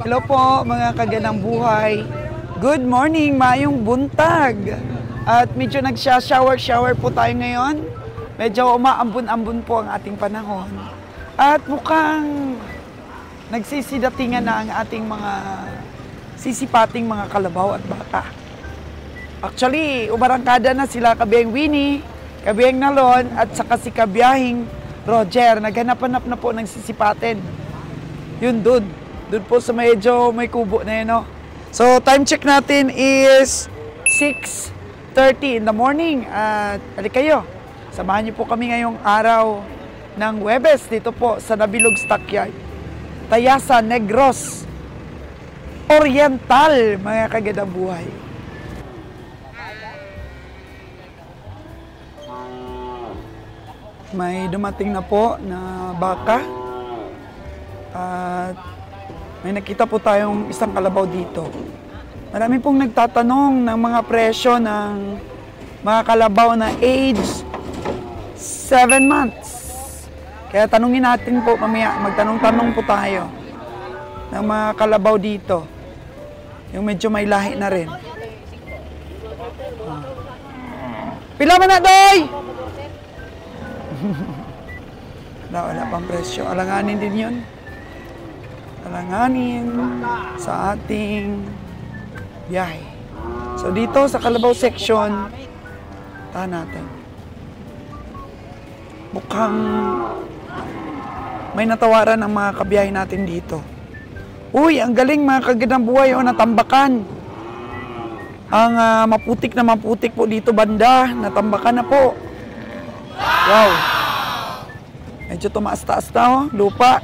Hello po mga kaganang buhay. Good morning, mayong buntag. At medyo nagsha-shower po tayo ngayon. Medyo umaambon-ambon po ang ating panahon. At mukhang nagsisidatingan na ang ating mga sisipating mga kalabaw at baka. Actually, umarangkada na sila Kabiyeng Winnie, Kabiyeng Nalon at saka si Kabiyahing Roger. Naghanap-hanap na po ng sisipatin. Yun doon po sa medyo may kubo na yun, no? So, time check natin is 6:30 in the morning. At alik kayo, samahan niyo po kami ngayong araw ng Huwebes dito po sa Nabilog Stockyard, Tayasan, Negros Oriental, mga kagadang buhay. May dumating na po na baka at may nakita po tayong isang kalabaw dito. Marami pong nagtatanong ng mga presyo ng mga kalabaw na age 7 months. Kaya tanungin natin po mamaya, magtanong-tanong po tayo ng mga kalabaw dito. Yung medyo may lahi na rin. Pila man na, Doy! Wala pang presyo. Alanganin din yun. Alanganin sa ating biyahe. So dito sa kalabaw section, tahan natin. Mukhang may natawaran ang mga kabiyahe natin dito. Uy, ang galing mga kagandang buhay, natambakan. Ang maputik po dito banda, natambakan na po. Wow. Medyo tumaas-taas na, lupa.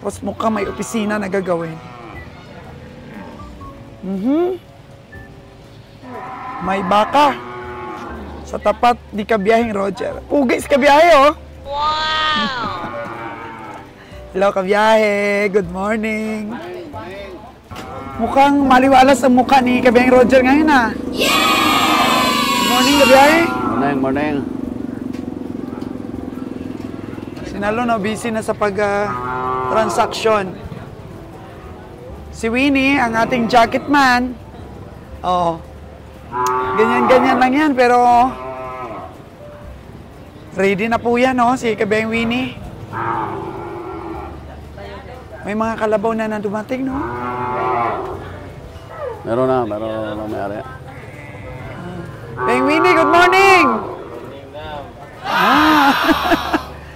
Tapos mukhang may opisina na gagawin. May baka sa tapat ni Kabiyahing Roger. Pugay si Kabiyahe, oh! Wow! Hello, Kabiyahe. Good morning. Mukhang maliwalas ang mukha ni Kabiyahing Roger ngayon, ah. Yeah! Good morning, Kabiyahe. Morning. Sinalo na busy na sa pag-transaction. Si Winnie, ang ating jacket man. Oh. Ganyan-ganyan lang yan, pero ready na po yan, oh, si Kabiyeng Winnie. May mga kalabaw na dumating, no? Meron na may-ari. Kabiyeng Winnie, good morning!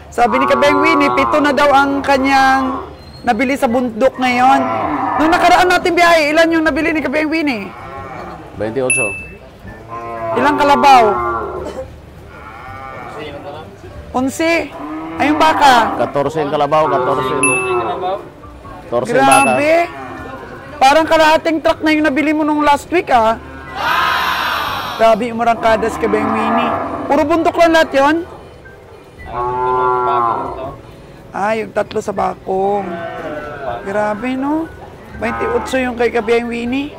Sabi ni Kabiyeng Winnie, 7 na daw ang kanyang nabili sa bundok ngayon. Nung nakaraan natin biyahe, ilan yung nabili ni Kabiyeng Winnie? 28. Ilang kalabaw? 11. Ay, yung baka? 14 yung kalabaw, 14 yung baka. Grabe! Parang kalahating truck na yung nabili mo nung last week, ah. Grabe, umurangkada si Kabiyeng Winnie. Puro bundok lang lahat yun? Yung 3 sa bakong. Grabe, no? 28 yung kay Kabiyeng Winnie.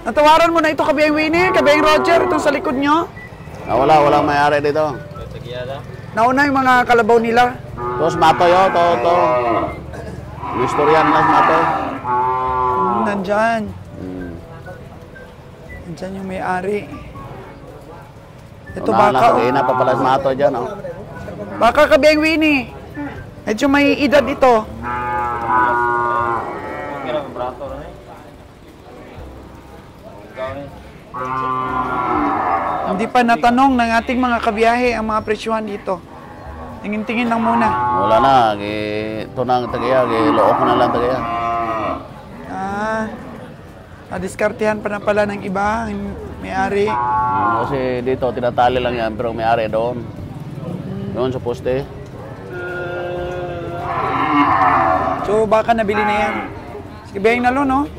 Natawaran mo na ito, Kabiyeng Winnie, Kabiyeng Roger, itong sa likod nyo. Walang may-ari dito. Nauna yung mga kalabaw nila. Tapos matoy, to. Mistoryan lang matoy. Nandyan. Nandyan yung may-ari. Ito baka, oh. Ina pa pala sa matoy dyan, oh. Baka, Kabiyeng Winnie. Medyo may edad ito. Hindi pa natanong ng ating mga kabiyahe ang mga presyuhan dito. Tingin-tingin lang muna. Wala na, ito nang tagaya, look ko na lang tagaya. Nadiskartehan pa na pala ng iba, may-ari. Kasi dito, tinatali lang yan, pero may-ari doon. Doon sa poste. So baka nabili na yan. Sige, Beng Nalo, no?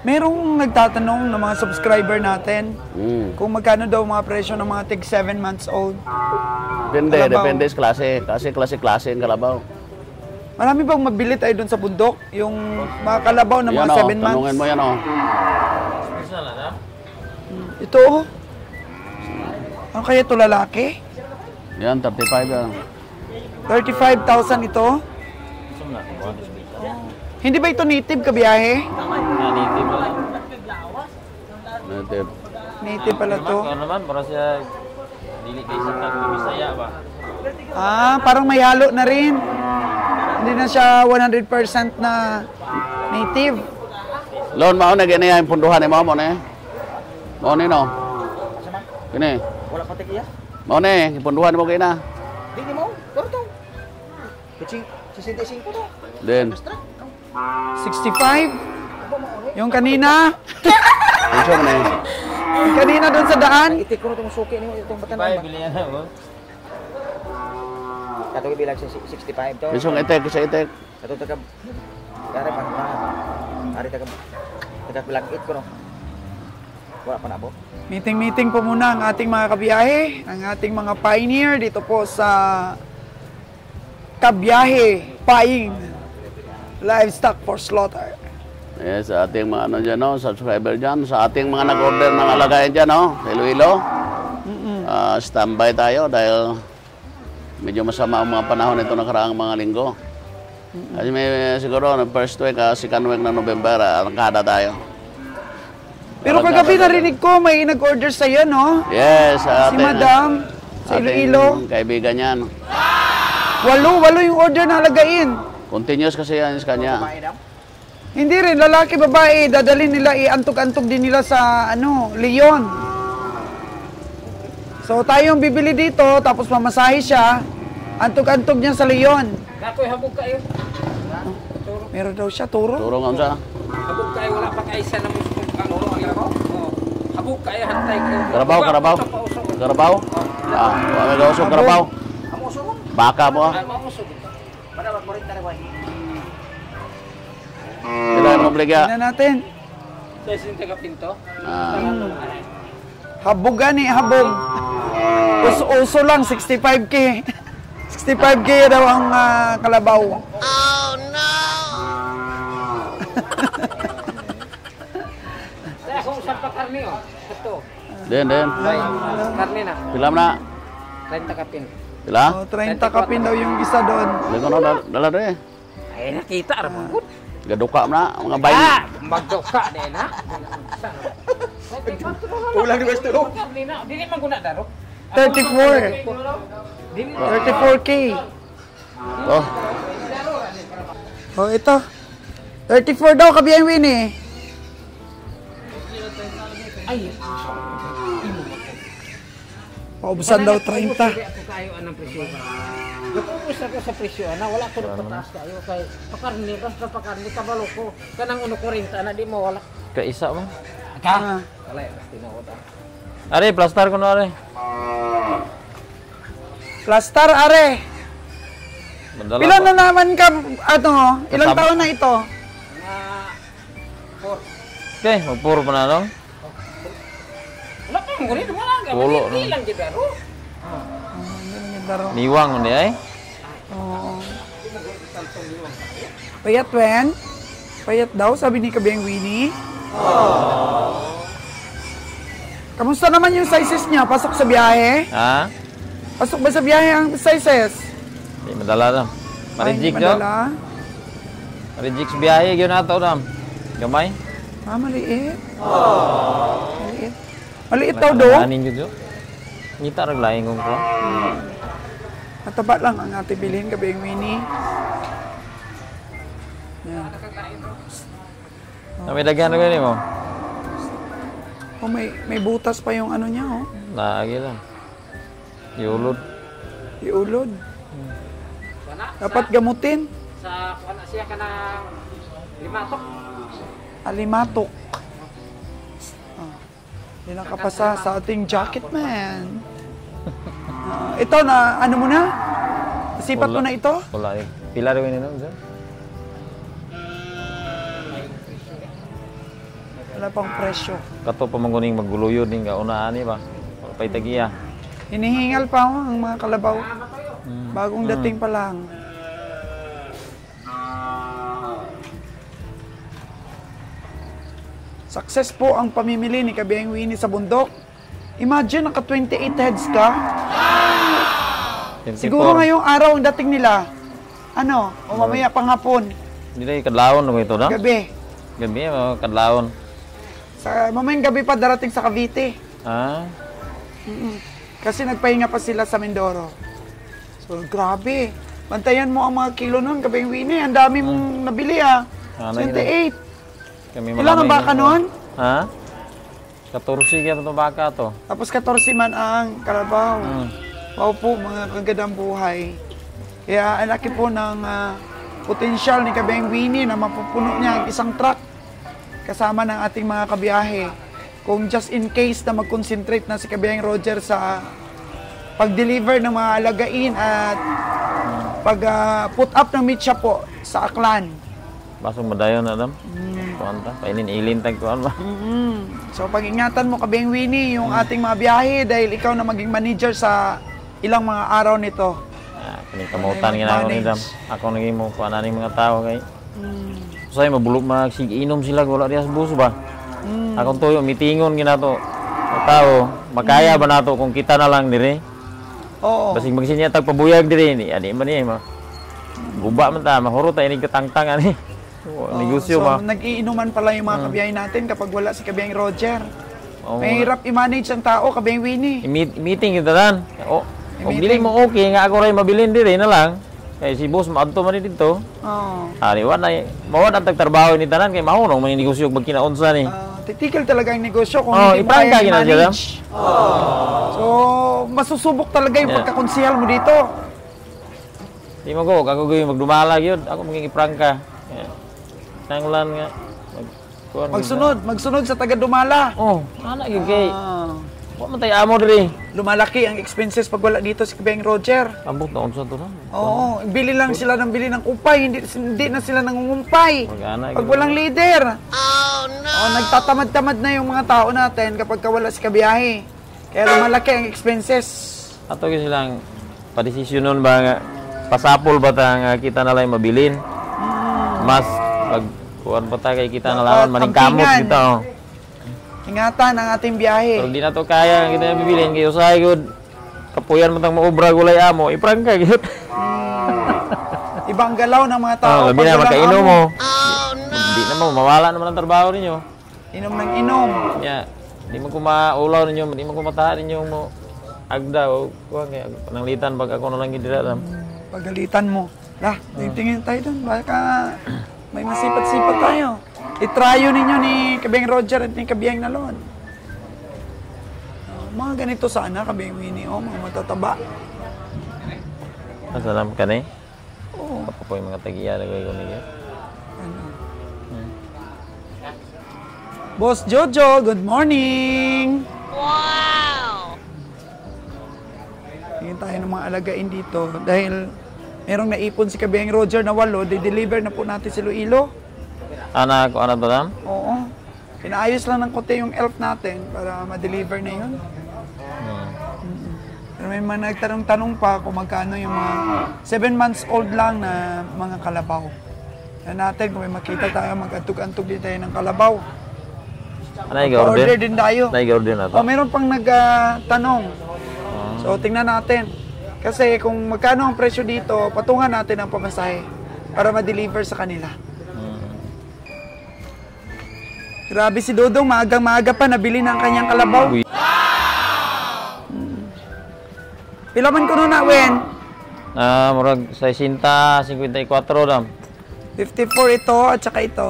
Merong nagtatanong ng mga subscriber natin kung magkano daw mga presyo ng mga tig 7 months old. Depende sa klase. Kasi klase-klase yung kalabaw. Marami bang mabili tayo doon sa bundok? Yung mga kalabaw na mga 7 months? Tanungin mo yan, oh. Ito, oh. Ano kaya ito lalaki? Yan, 35 yan. 35,000 ito? Hindi ba ito native kabiyahe? Native. Native pala to. Ano naman, para siya dili kay sa Bisaya ba? Ah, parang may halo na rin. Hindi na siya 100% na native. Lon, mao na gani yung punduhan ni mo na. Mao ni no. Kini. Wala pa tikiya? Mao ni, punduhan mo kay na. Di mo, to. Kucing 65 to. Then, 65? Yung kanina? puso mo na yun. Yung kanina doon sa daan? Itik ko itong suki nimo itong batanan Bay ba? bilihan na mo. Kato bilang sa 65 to. Pisong itek, sa itek. Kato taga Kare pa na. Ari taga bilang 8 ko no. Wala pa na po. Meeting-meeting po muna ang ating mga kabiyahe, ang ating mga pioneer dito po sa Kabiyahe Paing Livestock for Slaughter. Yes, sa ating mga ano dyan, no, subscriber dyan, sa ating mga nag-order ng alagayan dyan, no, sa Iloilo. Standby tayo dahil medyo masama ang mga panahon nito nakaraang mga linggo. Kasi may siguro, first week, second week ng November, nakada tayo. Pero kagabi narinig ko may nag-order sa iyo, no? Yes, Si sa ating, Madam sa Iloilo. ating kaibigan yan. Walo yung order na alagain. Continuous kasi yan sa kanya. Hindi rin, lalaki, babae, dadalhin nila, iantog-antog din nila sa, Leon. So, tayong bibili dito, tapos mamasahe siya, antog-antog niya sa Leon. Nakoy habog kayo. Meron daw siya, turo. Turong ang sa. Habog kayo wala pa kaisa na mo ano ako. Habog kayo hantay kayo. Karabaw, karabaw. Karabaw? May gawasong karabaw. Amo uso mo? Baka mo. Para mag 40 na ba? Kailangan mo obligya. Tingnan natin. Sa isin taga pinto. Habog gani, habog. Uso lang, 65K. 65K daw ang kalabaw. Saya kung usap pa karni oh. Ito. Den. Karni na. Pilam na. 30 kapin. Pila? 30 kapin daw yung isa doon. Lego no, dala doon eh. Ay nakita ra magud. Gaduka na, mga bayi. Magdoka din ha. Ulang di gusto no? Karni na. Dili man guna daro. 34. Dili 34K. Oh, Oh, ito. 34 daw, kabiyang Winnie. ay. Paubusan daw 30. Ako kayo anong presyo. Gapupus ako sa presyo ana wala ko pataas kayo kay pakarni basta pakarni kabalo ko kanang uno 40 na di mo wala. Ka isa mo. Ah, Wala ya tinuod. Are, plaster ko na are. Plastar, are. Madala Ilan pa. na naman ka, ilang taon na ito? Okay, magpuro pa na no? Wala pa mo rin wala ka. Tulo, no? Ilang gid daro. Niwang mo di ay? Oo. Payat, Wen? Payat daw, sabi ni Kabiyang Winnie. Kamusta naman yung sizes niya? Pasok sa biyahe? Ha? Pasok ba sa biyahe ang sizes? Di madala na. Ay, hindi Marijik jo. madala. Marijik sa biyahe gyud nato dam. Gamay. Ah, maliit. Maliit. Maliit daw do. Anin gyud jo. Ngita ra laing kong ko. Mataba lang ang ating bilhin, Kabiyang Winnie. Yan. May daghan ra gani mo. Oh, may butas pa yung ano niya, oh. Naagi lang. Iulod. Iulod. Dapat gamutin. Sa kana siya kana limatok. Alimatok. Oh. Hindi nakapasa sa ating jacket, man. Ito na, ano mo na? Sipat mo na ito? Wala. Pila ra gani no? Wala pang presyo. Kato pa manguning magguluyod ning kaunaan ni ba. Pay tagiya. Hinihingal pa ako ang mga kalabaw. Bagong dating pa lang. Success po ang pamimili ni Kabiyahing Winnie sa bundok. Imagine, naka 28 heads ka. 24. Siguro ngayong araw ang dating nila. Ano? O mamaya pang hapon. Hindi na kadlawon mo ito, Dam? Gabi. Gabi, kadlawon. Mamayang gabi pa darating sa Cavite. Ah, Kasi nagpahinga pa sila sa Mindoro. So, grabe. Bantayan mo ang mga kilo nun, Kabiyahing Winnie. Ang dami mong nabili, ah. Ano 28. kami Ilan ang baka nun? Ha? 14 kaya ito baka to. Tapos 14 man ang kalabaw. Wow po, mga kagandang buhay. Kaya ang laki po ng potensyal ni Kabiyahing Winnie na mapupuno niya ang isang truck kasama ng ating mga kabiyahe. Kung just in case na mag-concentrate na si Kabiyahing Roger sa pag-deliver ng mga alagain at pag-put up ng meat shop po sa Aklan. Basong madayon na, Dam. Kuanta, painin-ilin tag kuan ba? So pag-ingatan mo, Kabiyahing Winnie, yung ating mga biyahe dahil ikaw na maging manager sa ilang mga araw nito. Kamutan nga ako ni Dam. Ako naging mo kuan ani mga tao kay. Say mabulok mag-inom sila wala dias bus ba? Akong tuyo mitingon ginato. Tao, makaya ba nato kung kita na lang diri? Oo. Basig magsinya tag pabuyag diri ni ani man ni mo. Guba man ta, mahuro ta ini katangtang ani. Negosyo ba? So nag-iinuman pala yung mga kabiyahe natin kapag wala si Kabiyahing Roger. Oo. Mahirap i-manage ang tao, Kabiyahing Winnie. Meeting kita dan. O, kung dili mo okay nga ako ray mabilin diri na lang. Kay si boss maadto man dito. Oo. Ari wa na mawad ang tagtrabaho ni tanan kay mahunong man negosyo magkinaunsa ni. Titikil talaga ang negosyo kung Oh, hindi mo iprangka kaya ginadya, i-manage. So, masusubok talaga yung pagkakonsihal mo dito. Di mo ko kagugoy magdumala gyud. Ako maging iprangka. Tanglan nga. Magsunod sa taga Dumala. Oh, ana gyud kay. Wa man tay amo diri. Lumalaki ang expenses pag wala dito si Kabiyahing Roger. Ambot na unsa to na. Oo, bili lang sila ng bili ng kupay, hindi na sila nangungumpay. Mag-ana Pag walang leader. Oh no. Nagtatamad-tamad na yung mga tao natin kapag wala si Kabiyahe. Kaya lumalaki ang expenses. Ato gyud silang padesisyonon ba nga pasapol ba ta nga kita na lang mabilin. Mas pag kuan pa ta kay kita na lang maning kamot kita oh. Ingatan ang ating biyahe. Pero di na to kaya nga kita bibilin kay usahay gud. Kapuyan mo tang maobra gulay amo, iprangka gyud. Ibang galaw ng mga tao. Labi na makainom mo. Oh no. Di na mo mawala naman ang trabaho ninyo. Inom ng inom. Ya, di mo ko maulaw ninyo, di mo ko matahan ninyo mo agda o kuan kay pananglitan pag ako na lang gid dira. Pagalitan mo. Lah, tingin tayo doon. Baka may masipat-sipat tayo. Itrayo ninyo ni Kabiyahing Roger at ni Kabiyahing Nalon. Mga ganito sana, Kabiyahing Winnie. Mga matataba. Masalam ka ni? Oo. Apa po yung mga tagiya lagay ko niya? Boss Jojo, good morning! Wow! Tingin tayo ng mga alagain dito dahil merong naipon si Kabiyahing Roger na 8, de-deliver na po natin si Iloilo. Anak ko, anak to dam? Oo. Pinaayos lang ng konti yung elf natin para ma-deliver na yun. Pero may mga nagtanong-tanong pa kung magkano yung mga 7 months old lang na mga kalabaw. Yan natin, kung may makita tayo, mag-antog-antog din tayo ng kalabaw. Ano yung order? Order din tayo. Ano yung order na to? O, meron pang nagtanong. So, tingnan natin. Kasi kung magkano ang presyo dito, patungan natin ang pamasahe para ma-deliver sa kanila. Grabe si Dodong, maagang-maaga pa, nabili ng kanyang kalabaw. Pilaman ko nun na, Wen? Murag 60, 54 dam. 54 ito, at saka ito.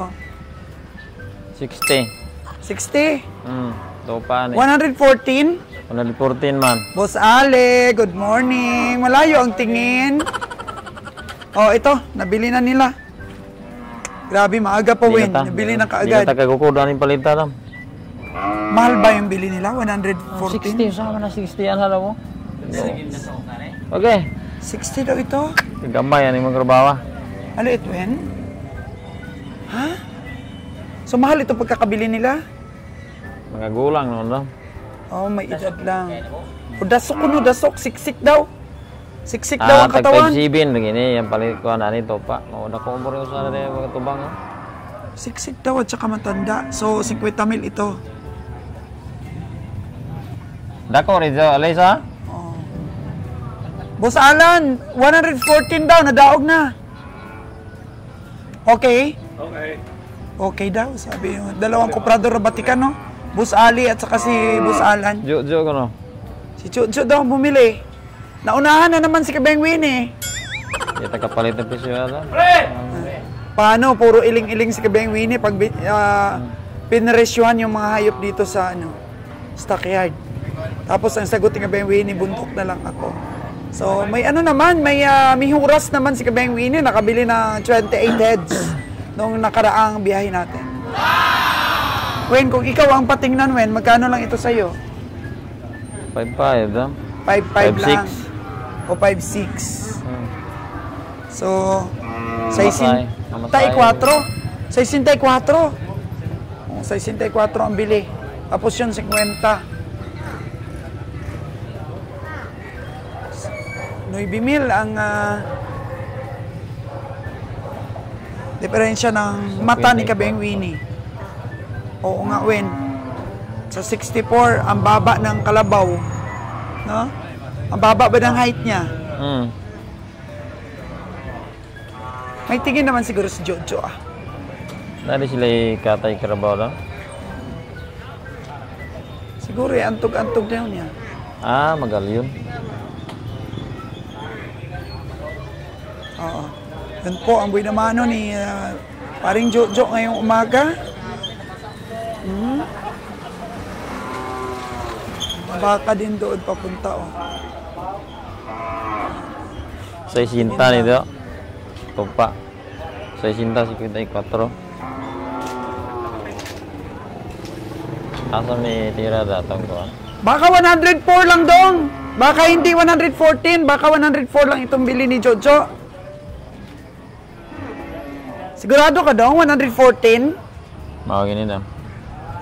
60. 60? Ito pa ni. 114? 114 man. Boss Ale, good morning. Malayo ang tingin. Oh, ito, nabili na nila. Grabe, maaga pa, Wen. Nabili na kaagad. Hindi na tagakukudan yung palita dam. Mahal ba yung bili nila? 114? 60, sama na 60 yan hala mo. Okay. 60 daw ito? Gamay yan yung mga trabaho. Ano ito, Wen? Ha? So, mahal ito pagkakabili nila? Mga gulang noon dam. Oh, may edad lang. O, dasok ko no, dasok. Siksik daw. Siksik daw ang katawan. Tag 5-7, begini, yung palit ko na nito pa. Mawala ko umur yung sana tayo mga tubang. Siksik daw at saka matanda. So, 50 mil ito. Dako rin sa Alaysa? Boss Alan, 114 daw, nadaog na. Okay? Okay daw, sabi yun. Dalawang komprador na Batikan, no? Boss Ali at saka si Boss Alan. Jo ko no. Si Chucho daw bumili. Naunahan na naman si Kabeng Winnie. Kita kapalit na presyo ata. Paano? Puro iling-iling si Kabeng Winnie pag pinresyuhan yung mga hayop dito sa stockyard. Tapos ang sagot ni Kabeng Winnie, buntok na lang ako. So may naman, may huras naman si Kabeng Winnie, nakabili ng 28 heads noong nakaraang biyahe natin. Wen, kung ikaw ang patingnan, Wen, magkano lang ito sa'yo? 5.5 dam. 5.5 lang. 5.6. O 5.6. So, Mamasay. 64. 64. O, 64 ang bili. Tapos yun, 50. $9,000 ang diferensya ng mata ni Kabeng Winnie. Oo nga, Wen. Sa 64, ang baba ng kalabaw. No? Ang baba ba ng height niya? May tingin naman siguro si Jojo ah. Dali sila katay karabaw lang. Siguro antog-antog na yun niya. Magal yun. Oo. Yun po ang buhay naman ni paring Jojo ngayong umaga. Baka din doon papunta Sa isinta nito. Tupa. Sa isinta 54. Asa may tira datang ko? Baka 104 lang dong. Baka hindi 114. Baka 104 lang itong bili ni Jojo. Sigurado ka dong 114? Mga ganyan na.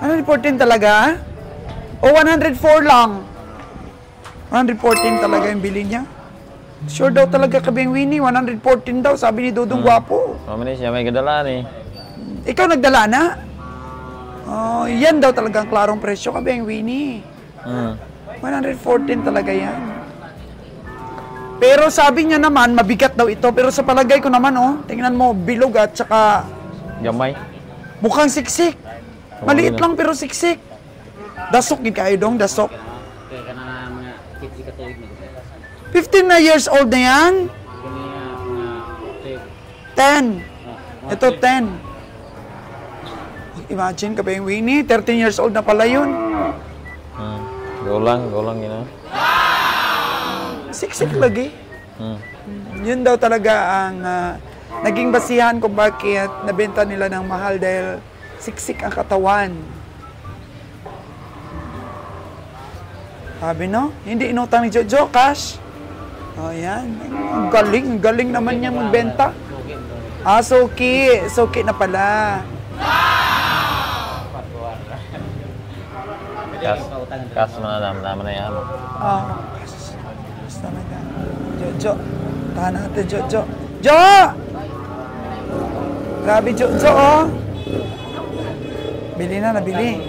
114 talaga? O 104 lang? 114 talaga yung bili niya? Sure daw talaga Kabeng Winnie, 114 daw, sabi ni Dudong Gwapo. Mamani siya may gadalaan eh. Ikaw nagdala na? Oh, yan daw talagang klarong presyo Kabeng Winnie. 114 talaga yan. Pero sabi niya naman, mabigat daw ito. Pero sa palagay ko naman, tingnan mo, bilog at saka Gamay. mukhang siksik. Maliit lang pero siksik. Dasok gid kayo dong, dasok. Kaya ka na mga kids katuig na. 15 na years old na yan? 10. Ito 10. Imagine Kabeng Winnie, 13 years old na pala yun. Golang yun. Siksik lagi. Yun daw talaga ang naging basihan kung bakit nabenta nila ng mahal dahil siksik ang katawan. Sabi no? Hindi inutang ni Jojo, cash. O yan. Ang galing naman niya magbenta. Suki. Suki na pala. Kas naman na yan. Cash. Basta talaga. Jojo. Tahan natin, Jojo. Jo! Grabe, Jojo, Bili na, nabili.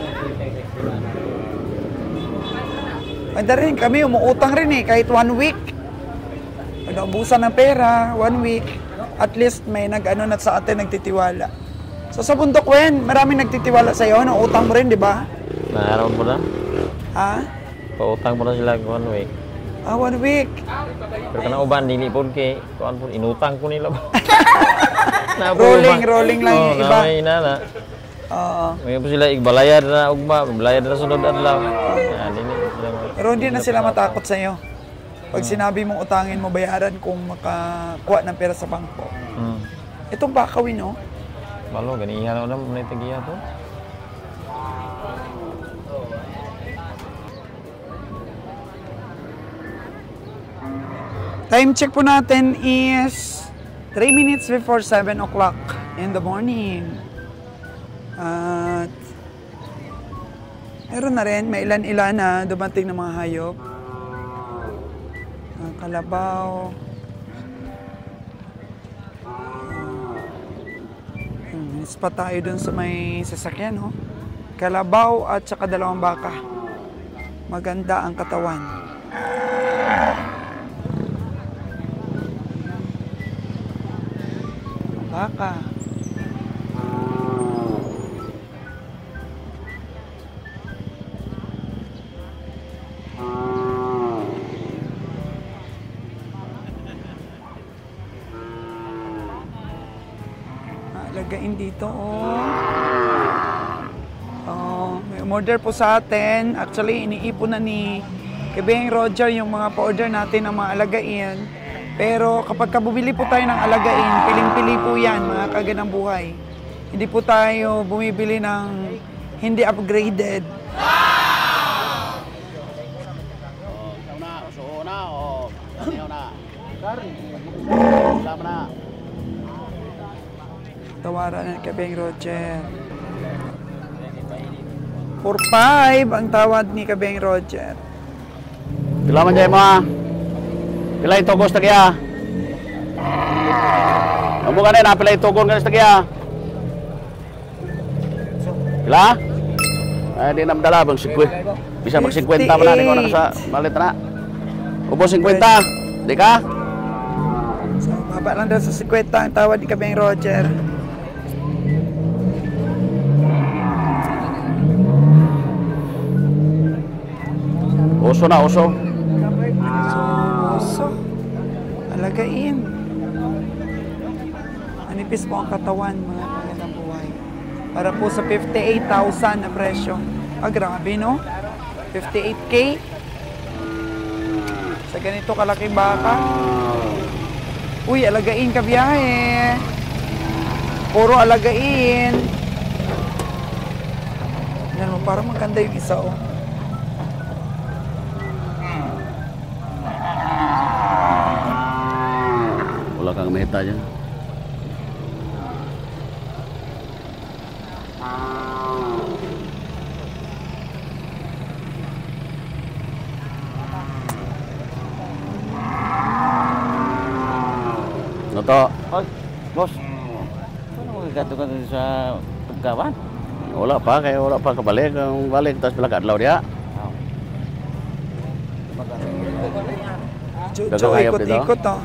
Pwede rin kami, umuutang rin kahit 1 week. Pag naubusan ng pera, 1 week, at least may na sa atin, nagtitiwala. So sa bundok, Wen, maraming nagtitiwala sa'yo, utang mo rin, di ba? Naaraw mo na? Ha? Pautang mo na sila 1 week. 1 week. Pero kanang uban, dili po kay, inutang ko nila ba? Rolling lang yung iba. May inana. Oo. May po sila, igbalayad na ugma, balayad na sunod adlaw. Pero hindi na sila matakot sa'yo. Pag sinabi mong utangin mo, bayaran kung makakuha ng pera sa bangko. Itong bakawin, Malo, ganihan na may tagiya to. Time check po natin is 3 minutes before 7 o'clock in the morning. At meron na rin, may ilan-ilan na dumating ng mga hayop. Kalabaw. Meats pa tayo dun sa may sasakyan, no? Kalabaw at saka 2 baka. Maganda ang katawan. Baka. Lagain dito, oh. Oh, may umorder po sa atin. Actually, iniipon na ni Kabeng Roger yung mga pa-order natin ng mga alagain. Pero kapag bumili po tayo ng alagain, piling-pili po yan, mga kaganang buhay. Hindi po tayo bumibili ng hindi upgraded. Tawaran na kay Kabeng Roger. 4-5 ang tawad ni Kabeng Roger. Pila man dyan mo ha? Pila itugos na kaya? Amo ka na, pila itugon ka na kaya? Pila? Ay, di na madala bang 50. Bisa mag 50 pa na ko na sa malit na. Ubo 50. Di ka? So, baba lang daw sa 50 ang tawad ni Kabeng Roger. Uso na, uso. So, alagain. Manipis po ang katawan, mga magandang buhay. Para po sa 58,000 na presyo. Ah, grabe, no? 58K. Sa ganito kalaking baka. Uy, alagain ka biyahe. Puro alagain. Yan mo, parang maganda yung isa, oh. Wala kang mehita dyan. Noto. Hoy, boss. Ano mo gato ka sa pagkawan? Wala pa, kaya wala pa kabalik. Ang balik, tapos pala kadlaw dia. Chucho, ikot-ikot, oh.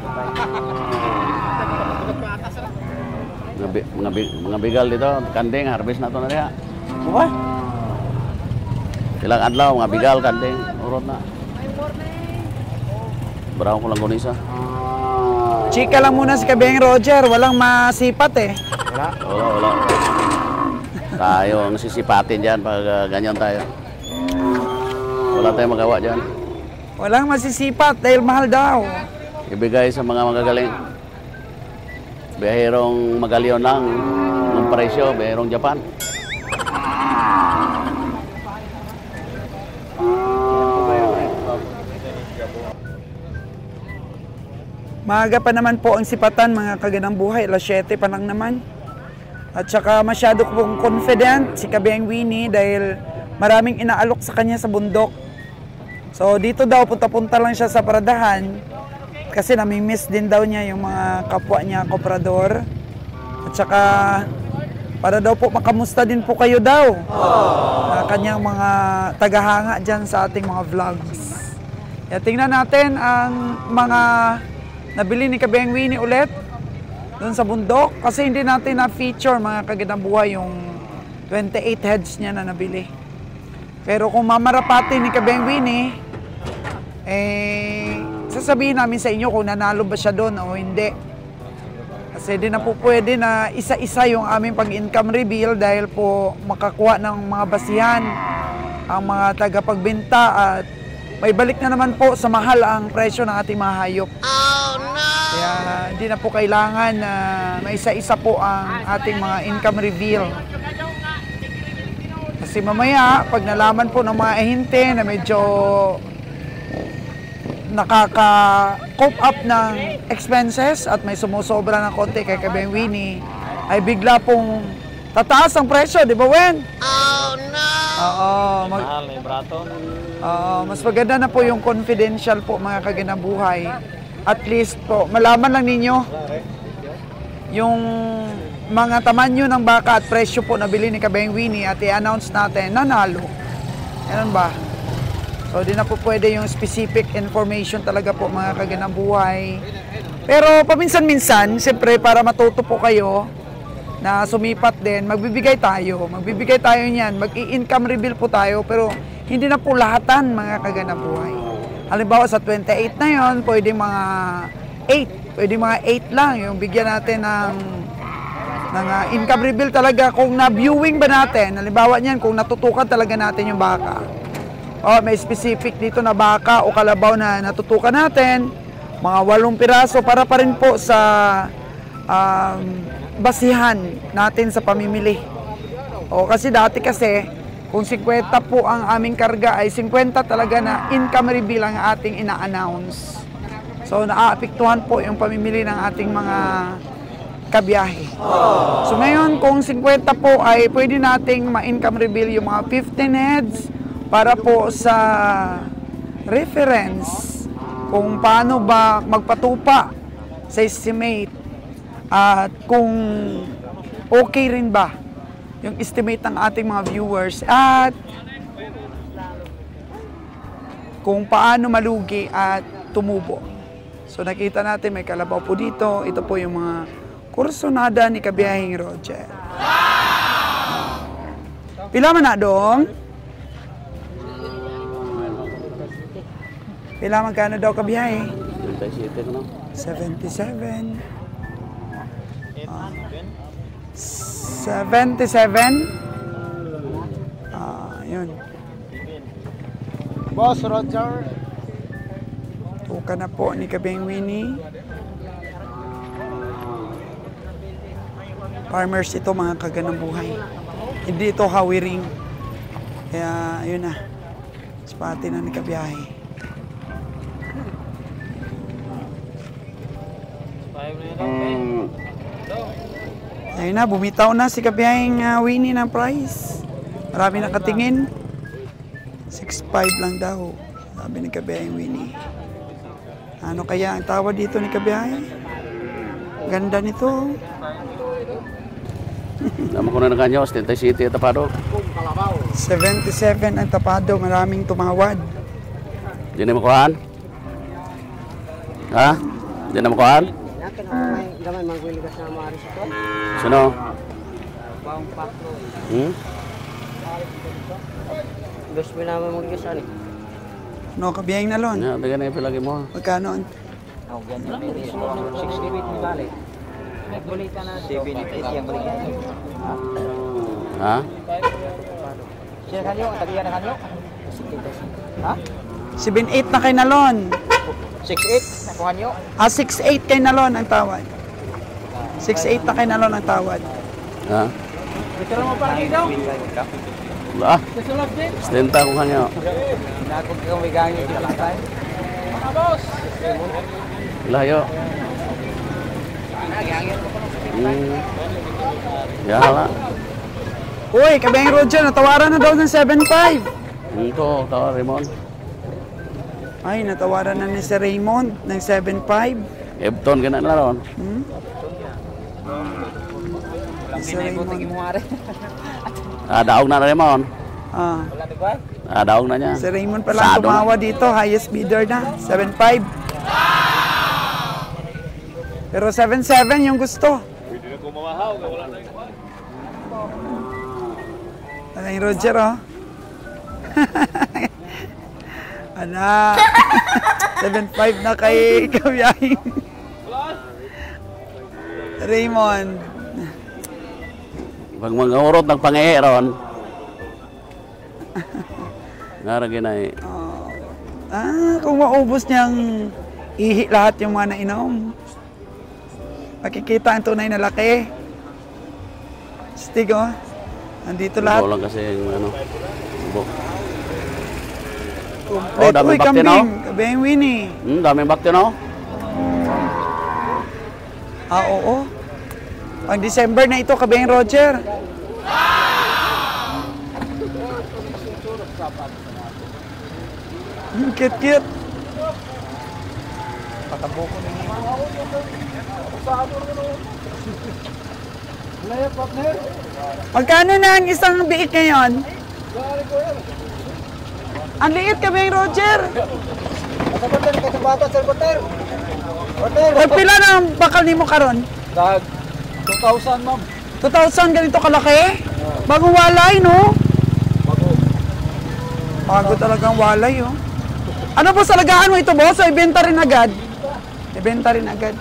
Mga bigal dito, kanding, harvest na ito na dia. Buhay? Ilang adlaw, mga bigal, kanding, urot na. Barang ko lang kunisa. Chika lang muna si Kabeng Roger, walang masipat eh. Wala. Tayo ang sisipatin dyan pag ganyan tayo. Wala tayong magawa dyan. Walang masisipat dahil mahal daw. Ibigay sa mga magagaling. Bihirong Magalion lang ng presyo, bihirong Japan. Maaga pa naman po ang sipatan, mga kaganang buhay. Alas 7 pa lang naman. At saka masyado pong confident si Kabeng Winnie dahil maraming inaalok sa kanya sa bundok. So dito daw, punta-punta lang siya sa paradahan kasi nami-miss din daw niya yung mga kapwa niya, koprador. At saka para daw po makamusta din po kayo daw na kanyang mga tagahanga dyan sa ating mga vlogs. Kaya tingnan natin ang mga nabili ni Kabeng Winnie ulit doon sa bundok kasi hindi natin na-feature, mga kagandang buhay, yung 28 heads niya na nabili. Pero kung mamarapatin ni Kabeng Winnie, sasabihin namin sa inyo kung nanalo ba siya doon o hindi. Kasi di na po pwede na isa-isa yung aming pag-income reveal dahil po makakuha ng mga basihan ang mga tagapagbenta at may balik na naman po sa mahal ang presyo ng ating mga hayop. Oh no! Kaya hindi na po kailangan na may isa-isa po ang ating mga income reveal. Kasi mamaya, pag nalaman po ng mga ahente na medyo nakaka-cope up ng expenses at may sumusobra ng konti kay Kabeng Winnie, ay bigla pong tataas ang presyo, di ba, Wen? Oh no! Oo. Mahal na yung brato. Mas maganda na po yung confidential po, mga kaganabuhay. At least po, malaman lang ninyo yung mga tamanyo ng baka at presyo po na bili ni Kabayang Winnie at i-announce natin, nanalo. Ganun ba? So, di na po pwede yung specific information talaga po mga kaganang buhay. Pero paminsan-minsan, siyempre para matuto po kayo na sumipat din, magbibigay tayo. Magbibigay tayo niyan. Mag-i-income reveal po tayo pero hindi na po lahatan mga kaganang buhay. Halimbawa sa 28 na yon, pwede mga 8. Pwede mga 8 lang yung bigyan natin ng income reveal talaga kung na-viewing ba natin. Halimbawa niyan, kung natutukan talaga natin yung baka. O may specific dito na baka o kalabaw na natutukan natin, mga 8 piraso para pa rin po sa basihan natin sa pamimili. O kasi dati kasi, kung 50 po ang aming karga ay 50 talaga na income reveal ang ating ina-announce. So naaapektuhan po yung pamimili ng ating mga kabiyahe. So ngayon kung 50 po ay pwede nating ma-income reveal yung mga 15 heads para po sa reference kung paano ba magpatupa sa estimate at kung okay rin ba yung estimate ng ating mga viewers at kung paano malugi at tumubo. So nakita natin may kalabaw po dito. Ito po yung mga kursonada ni Kabiyahing Roger. Pila man na dong? Pila magkano daw kabiyahe? 77. 77. Yun. Boss Roger. Tuka na po ni Kabeng Winnie. Farmers ito mga kaganang buhay. Hindi ito hawiring. Kaya yun na. Spati na ni Kabiyahe. Ayun na, bumitaw na si Kabiyahing Winnie ng price. Marami nakatingin. 6.5 lang daw. Sabi ni Kabiyahing Winnie. Ano kaya ang tawad dito ni Kabiyahe? Ganda nito. Naman ko na ng kanyo, Stintay City at Tapado. 77 ang Tapado, maraming tumawad. Di na makuhaan? Ha? Di na makuhaan? Gamay magwiligas na maaari sa to. Sino? Bawang paklo. Gusto mo naman magwiligas ani. No, Kabiyahing Nalon. Yan, taga na yung pilagi mo. Magkano? Oh, ganun. 68 ni balik. Nagbulitan na 78 yung balikan. Ha? Siya kanyo, tagiyan na kanyo. Ha? 7.8 na kay Nalon. 68 nakuha nyo. 6.8 kay Nalon ang tawad. 6.8 na kay Nalon ang tawad. Ha? Dito mo pa lagi daw. Wala. Kasulap din. Stinta ko kanyo. Nakog kang may ganyo dito lang tayo. Mga boss. Layo. Yahala. Uy, Kabiyahing Roger, natawaran na daw ng 7.5. Ito, tawa, Raymond. Ay, natawaran na ni Sir Raymond ng 7.5. Ebton, ganun na ron. Sir Raymond. Daog na Raymond. Daog na niya. Sir Raymond pala tumawa dito, highest bidder na, 7.5. Pero 7.7 yung gusto. Pwede na kumawahaw, wala na yung Ay, Roger, oh. Ana. 7.5 na kay Kabiyahing Raymond. Pag mag-urot ng pangihi ron. Naragin na eh. Kung maubos niyang ihi lahat yung mga nainom. Makikita ang tunay na laki. Stig, oh. Nandito lahat. Ito lang kasi yung ano. Buk. Complete. daming Uy, bakte, no? kambing. Kabiyahing Winnie. Daming bakte, no? Oo. Pang December na ito, Kabiyahing Roger. Cute. Magkano na ang isang biik ngayon? Ang liit kami, Roger. Pagpila na ang bakal ni mo karon? Dag 2,000 ma'am. 2,000 ganito kalaki? Bagong walay, no? Bago talagang walay, oh. Ano po sa alagaan mo ito, boss? O ibenta rin agad? Ibenta rin agad.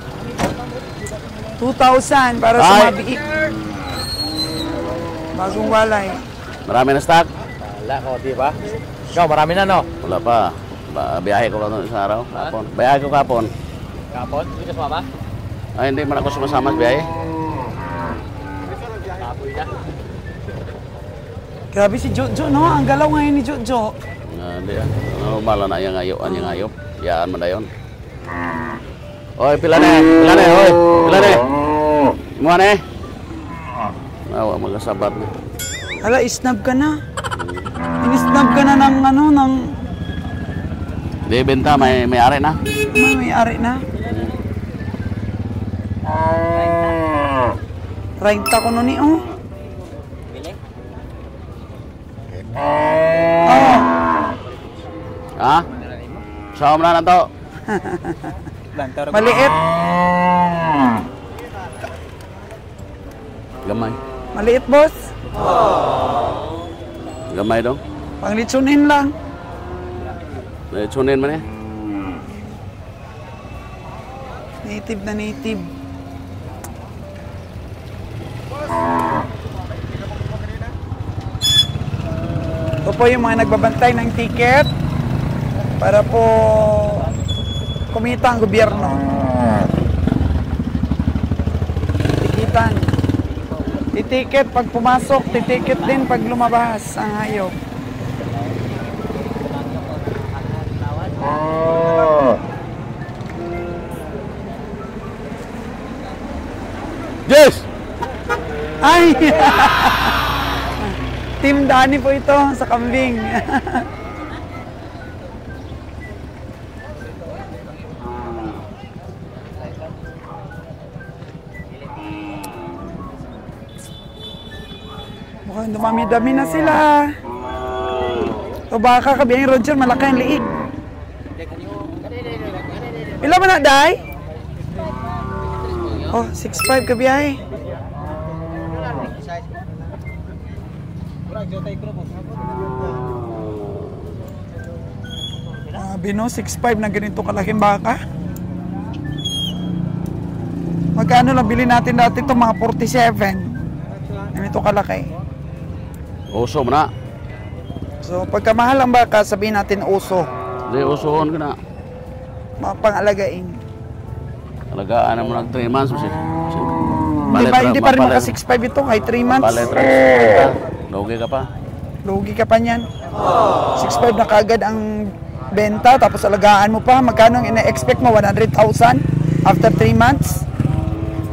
2,000 para sa Ay. mga biik. Bagong walay. Marami na stock? Wala ko, di ba? Ikaw, marami na no? Wala pa. Biyahe ko lang isang araw. Kapon. Biyahe ko kapon. Kapon? Hindi ka sumama? Ay, hindi man ako sumasama sa biyahe. Kapoy na. Grabe si Jojo, no? Ang galaw ngayon ni Jojo. Hindi ah. Normal na yung ayop. Yung ayop. Yaan mo na yun. Oy, pila na. Pila na, oy. Pila na. Mga na eh. Awa, magasabat na. Hala, isnab ka na. Inisnab ka na ng ano, ng... Di benta, may ari na. May-ari na. 30 ko nun eh, oh. Oo. Ha? Saan mo na to? Maliit. Gamay. Maliit, boss. Gamay dong. Panglitsunin lang. Sunin mo na eh. Native na native. Ito po yung mga nagbabantay ng ticket para po kumita ang gobyerno. Tikitan. Titiket pag pumasok, titiket din pag lumabas ang hayop. Yes! Ay! Team Dani po ito sa kambing. Mukhang dumami-dami na sila. O baka kabiyang Roger, malaki ang liig. Pila mo na, Day? Oh, 6'5 kabiyay. Bino, 6'5 na ganito kalaking baka. Magkano lang bili natin dati ito? Mga 47. Ganito kalaki. Uso mo na. So, pagka mahal ang baka, sabihin natin uso. Hindi, usoon ka na. Mga pangalagain. Alagaan mo ng 3 months. Hindi pa rin maka 6'5 ito, kahit 3 months. Lugi ka pa. Lugi ka pa niyan. 6'5 na kagad ang benta, tapos alagaan mo pa. Magkano ang ina-expect mo? 100,000 after 3 months?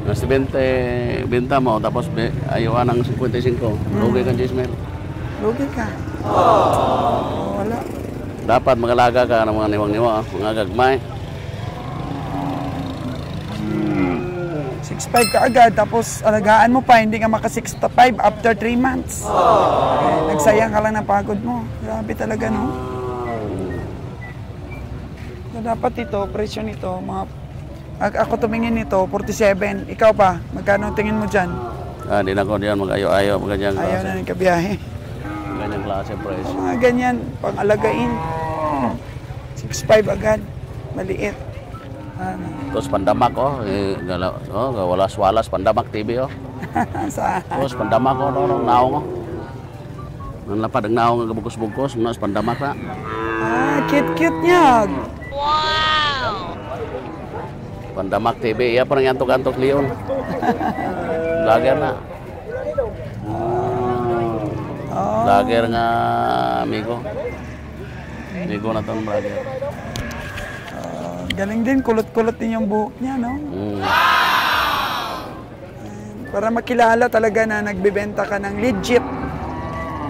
Nasa 20 benta mo, tapos ayuan ng 55. Lugi ka, Jismel. Lugi ka. Wala. Dapat magalaga ka ng mga niwang-niwa, mga gagmay. 6'5 ka agad, tapos alagaan mo pa, hindi ka maka 6'5 after 3 months. Nagsayang ka lang ng pagod mo. Grabe talaga, no? So, dapat ito, presyo nito, ako tumingin nito, 47. Ikaw pa, magkano tingin mo dyan? Hindi na ko diyan mag-ayo-ayo, maganyang Ayaw klase. na ng kabiyahe. Ganyang klase price. Mga ganyan, pang-alagain. 6'5 agad, maliit. Ano? Terus pandamak walas-walas pandamak TV Sa Terus pandamak naong Ang lapad ang naong nga bugos-bugos, mas pandamak na. cute-cute niya. Pandamak TV, iya parang antok-antok Leon. Lager na. Lager nga amigo. Amigo na tong lager. Galing din, kulot-kulot din yung buhok niya, no? Para makilala talaga na nagbebenta ka ng legit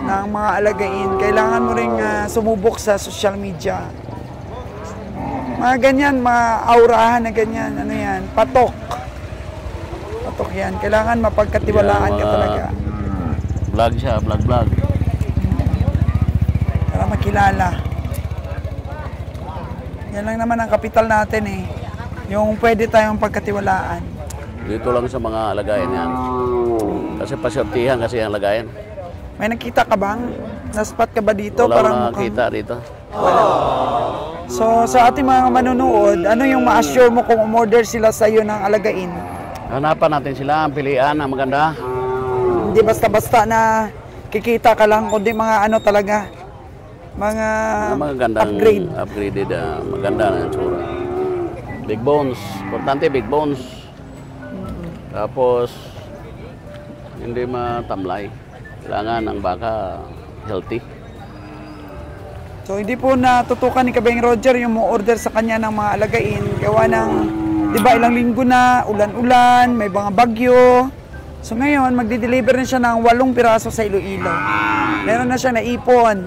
ng mga alagain, kailangan mo ring sumubok sa social media. Mga ganyan, mga aurahan na ganyan, ano yan, patok. Patok yan. Kailangan mapagkatiwalaan ka talaga. Vlog siya, vlog. Para makilala. Yan lang naman ang kapital natin eh. Yung pwede tayong pagkatiwalaan. Dito lang sa mga alagayan yan. Kasi pasyertihan kasi ang alagayan. May nakita ka bang? Naspat ka ba dito? Wala Parang akong mukhang- nakita dito. So, sa ating mga manonood, ano yung ma-assure mo kung umorder sila sa iyo ng alagain? Hanapan natin sila, ang pilian, ang maganda. Hindi basta-basta na kikita ka lang, kundi mga ano talaga, mga Mga magandang upgrade. upgraded, maganda na yung tsura. Big bones, importante big bones. Tapos, hindi matamlay. Kailangan ang baka healthy. So, hindi po natutukan ni Kabeng Roger yung mo-order sa kanya ng mga alagain. Gawa ng, di ba, ilang linggo na, ulan-ulan, may mga bagyo. So, ngayon, magdi-deliver na siya ng 8 piraso sa Iloilo. Meron na siya naipon.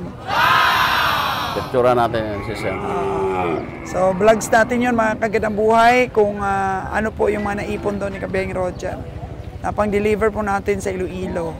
Picture natin si Sen. So, vlogs natin yun, mga kagandang buhay, kung ano po yung mga naipon doon ni Kabeng Roger. Na pang-deliver po natin sa Iloilo.